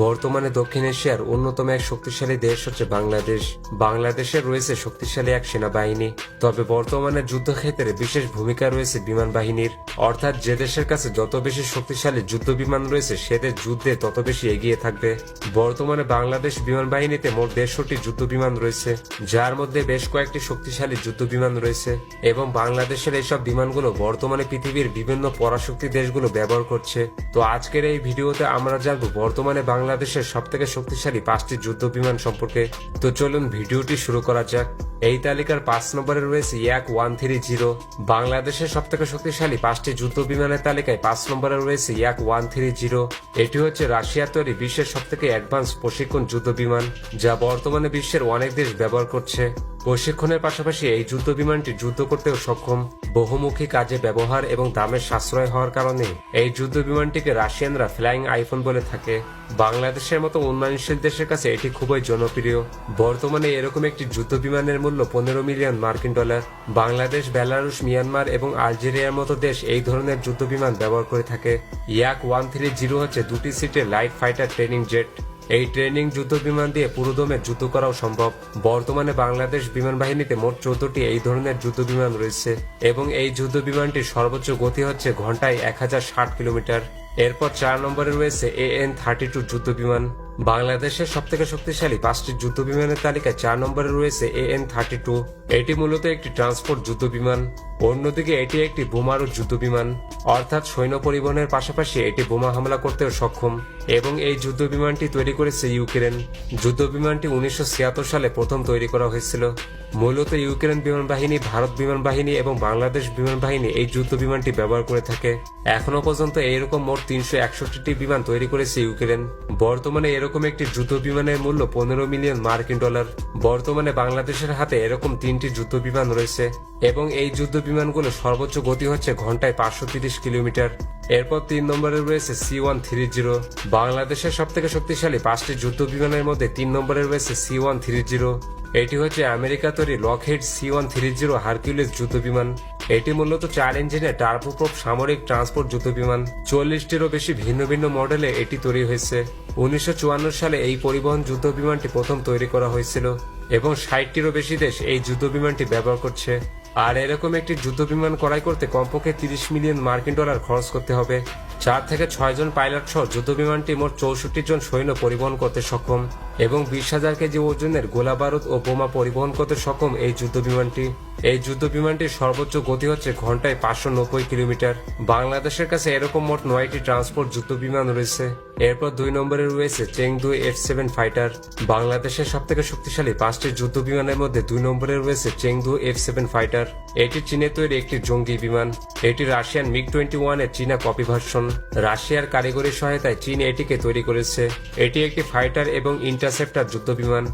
বর্তমানে দক্ষিণ এশিয়ার অন্যতম এক শক্তিশালী দেশ হচ্ছে বাংলাদেশ। বাংলাদেশের রয়েছে শক্তিশালী এক সেনাবাহিনী, তবে বর্তমানে যুদ্ধক্ষেত্রে বিশেষ ভূমিকা রয়েছে বিমান বাহিনীর। অর্থাৎ যে দেশের কাছে যত বেশি শক্তিশালী যুদ্ধ বিমান রয়েছে সে দেশ যুদ্ধে তত বেশি এগিয়ে থাকবে। বর্তমানে বাংলাদেশ বিমান বাহিনীতে মোট 150টি যুদ্ধ বিমান রয়েছে, যার মধ্যে বেশ কয়েকটি শক্তিশালী যুদ্ধ বিমান রয়েছে এবং বাংলাদেশের এইসব বিমানগুলো বর্তমানে পৃথিবীর বিভিন্ন পরাশক্তি দেশগুলো ব্যবহার করছে। তো আজকের এই ভিডিওতে আমরা জানবো বর্তমানে বাংলাদেশের সবথেকে শক্তিশালী 5টি যুদ্ধ বিমান সম্পর্কে। তো চলুন ভিডিওটি শুরু করা যাক। এই তালিকার 5 নম্বরে রয়েছে Yak-130। বাংলাদেশের সবথেকে শক্তিশালী 5টি যুদ্ধ বিমানের তালিকায় 5 নম্বরে রয়েছে Yak-130। এটি হচ্ছে রাশিয়া তৈরি বিশ্বের সবথেকে অ্যাডভান্স প্রশিক্ষণ যুদ্ধ বিমান, যা বর্তমানে বিশ্বের অনেক দেশ ব্যবহার করছে। প্রশিক্ষণের পাশাপাশি এই যুদ্ধ বিমানটি যুদ্ধ করতেও সক্ষম। বহুমুখী কাজে ব্যবহার এবং দামের সাশ্রয় হওয়ার কারণে এই যুদ্ধ বিমানটিকে রাশিয়ানরা ফ্লাইং আইফোন বলে থাকে। বাংলাদেশের মতো উন্নয়নশীল দেশের কাছে এটি খুবই জনপ্রিয়। বর্তমানে এরকম একটি যুদ্ধ বিমানের মূল্য 15 মিলিয়ন মার্কিন ডলার। বাংলাদেশ, বেলারুশ, মিয়ানমার এবং আলজেরিয়ার মতো দেশ এই ধরনের যুদ্ধ বিমান ব্যবহার করে থাকে। Yak-130 হচ্ছে 2টি সিটের লাইট ফাইটার ট্রেনিং জেট। এই ট্রেনিং যুদ্ধ বিমান দিয়ে পুরোদমে যুদ্ধ করাও সম্ভব। বর্তমানে বাংলাদেশ বিমান বাহিনীতে মোট 14টি এই ধরনের যুদ্ধ বিমান রয়েছে এবং এই যুদ্ধ বিমানটির সর্বোচ্চ গতি হচ্ছে ঘন্টায় 1060 কিলোমিটার। এরপর 4 নম্বরে রয়েছে AN-32 যুদ্ধ বিমান। বাংলাদেশের সবথেকে শক্তিশালী 5টি যুদ্ধ বিমানের তালিকায় 4 নম্বরে রয়েছে AN-32। এটি মূলত একটি ট্রান্সপোর্ট যুদ্ধ বিমান। অন্যদিকে এটি একটি বোমারু যুদ্ধ বিমান, অর্থাৎ সৈন্য পরিবহনের পাশাপাশি এটি বোমা হামলা করতেও সক্ষম এবং এই যুদ্ধ বিমানটি তৈরি করেছে ইউক্রেন। যুদ্ধ বিমানটি 1976 সালে প্রথম তৈরি করা হয়েছিল। মূলত ইউক্রেন বিমান বাহিনী, ভারত বিমান বাহিনী এবং বাংলাদেশ বিমান বাহিনী এই যুদ্ধ বিমানটি ব্যবহার করে থাকে। এখনো পর্যন্ত এরকম মোট 361টি বিমান তৈরি করেছে ইউক্রেন। বর্তমানে এরকম একটি যুদ্ধ বিমানের মূল্য 15 মিলিয়ন মার্কিন ডলার। বর্তমানে বাংলাদেশের হাতে এরকম 3টি যুদ্ধ বিমান রয়েছে এবং এই যুদ্ধ বিমানগুলো সর্বোচ্চ গতি হচ্ছে ঘন্টায় 530 কিলোমিটার। এরপর 3 নম্বরে রয়েছে C-130। বাংলাদেশের সবথেকে শক্তিশালী 5টি যুদ্ধ বিমানের মধ্যে 3 নম্বরে রয়েছে C-130। এটি হচ্ছে আমেরিকা তৈরি লকহিড C-130 হারকিউলিস যুদ্ধ বিমান। এটি মূলত 4 ইঞ্জিনের টার্বোপ্রপ সামরিক ট্রান্সপোর্ট যুদ্ধ বিমান। 40টিরও বেশি ভিন্ন ভিন্ন মডেলে এটি তৈরি হয়েছে। 1954 সালে এই পরিবহন যুদ্ধ বিমানটি প্রথম তৈরি করা হয়েছিল এবং 60টিরও বেশি দেশ এই যুদ্ধ বিমানটি ব্যবহার করছে। আর এরকম একটি যুদ্ধ বিমান ক্রয় করতে কমপক্ষে 30 মিলিয়ন মার্কিন ডলার খরচ করতে হবে। 4 থেকে 6 জন পাইলট সহ যুদ্ধ বিমানটি মোট 64 জন সৈন্য পরিবহন করতে সক্ষম এবং 20,000 কেজি ওজনের গোলা বারুদ ও বোমা পরিবহন করতে সক্ষম এই যুদ্ধ বিমানটি। এই যুদ্ধ বিমানটির সর্বোচ্চ গতি হচ্ছে ঘন্টায় 590 কিলোমিটার। বাংলাদেশের কাছে এরকম মোট 9টি ট্রান্সপোর্ট যুদ্ধ বিমান রয়েছে। এরপর 2 নম্বরে রয়েছে চেংদু F-7 ফাইটার। বাংলাদেশের সবথেকে শক্তিশালী 5টি যুদ্ধ বিমানের মধ্যে 2 নম্বরে রয়েছে চেংদু F-7 ফাইটার। এটি চীনে তৈরি একটি জঙ্গি বিমান। এটি রাশিয়ান MiG-21 এর চীনা কপি ভার্সন। রাশিয়ার কারিগরি সহায়তায় চীন এটিকে তৈরি করেছে। এটি একটি ফাইটার এবং ইন্টারসেপ্টর যুদ্ধ বিমান।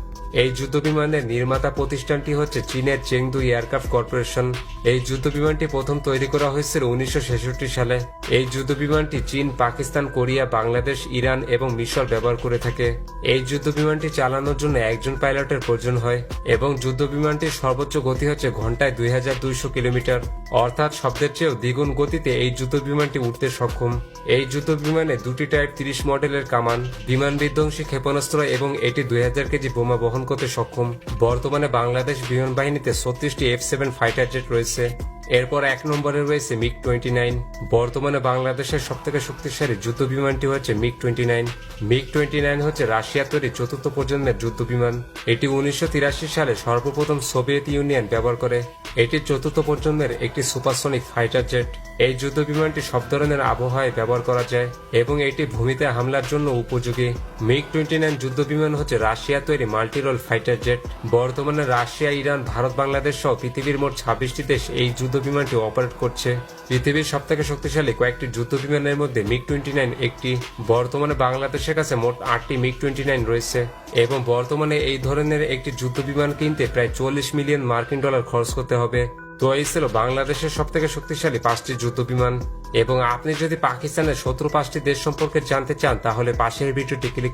এই যুদ্ধ বিমানের নির্মাতা প্রতিষ্ঠানটি হচ্ছে চীনের চেংদু এয়ারক্রাফট কর্পোরেশন। এই যুদ্ধ বিমানটি প্রথম তৈরি করা হয়েছিল 1966 সালে। এই যুদ্ধ বিমানটি চীন, পাকিস্তান, কোরিয়া, বাংলাদেশ, ইরান এবং মিশর ব্যবহার করে থাকে। এই যুদ্ধ বিমানটি চালানোর জন্য একজন পাইলটের প্রয়োজন হয় এবং যুদ্ধ বিমানটির সর্বোচ্চ গতি হচ্ছে ঘন্টায় 2200 কিলোমিটার, অর্থাৎ শব্দের চেয়েও দ্বিগুণ গতিতে এই যুদ্ধ বিমানটি উঠতে সক্ষম। এই যুদ্ধ বিমানে 2টি টাইপ 30 মডেলের কামান, বিমান বিধ্বংসী ক্ষেপণাস্ত্র এবং এটি 2000 কেজি বোমা বহন করতে সক্ষম। বর্তমানে বাংলাদেশ বিমান বাহিনীতে 36টি F-7 ফাইটার জেট রয়েছে। এরপর 1 নম্বরে রয়েছে MiG-29। বর্তমানে বাংলাদেশের সবথেকে শক্তিশালী যুদ্ধ বিমানটি হচ্ছে MiG-29। MiG-29 হচ্ছে রাশিয়া তৈরি 4র্থ প্রজন্মের যুদ্ধ বিমান। এটি 1983 সালে সর্বপ্রথম সোভিয়েত ইউনিয়ন ব্যবহার করে। এটি 4র্থ প্রজন্মের একটি সুপারসনিক ফাইটার জেট। এই যুদ্ধ বিমানটি সব ধরনের আবহাওয়ায় ব্যবহার করা যায় এবং এটি ভূমিতে হামলার জন্য উপযোগী। MiG-29 যুদ্ধ বিমান হচ্ছে রাশিয়া তৈরি মাল্টিরোল ফাইটার জেট। বর্তমানে রাশিয়া, ইরান, ভারত, বাংলাদেশ সহ পৃথিবীর মোট 26টি দেশ এই যুদ্ধ বিমানটি অপারেট করছে। পৃথিবীর সবথেকে শক্তিশালী কয়েকটি যুদ্ধ বিমানের মধ্যে MiG-29 একটি। বর্তমানে বাংলাদেশের কাছে মোট 8টি MiG-29 রয়েছে এবং বর্তমানে এই ধরনের একটি যুদ্ধ বিমান কিনতে প্রায় 40 মিলিয়ন মার্কিন ডলার খরচ করতে হবে। তো এই ছিল বাংলাদেশের সবথেকে শক্তিশালী 5টি যুদ্ধ বিমান। এবং আপনি যদি পাকিস্তানের শত্রু 5টি দেশ সম্পর্কে জানতে চান তাহলে পাশের ভিডিওটি ক্লিক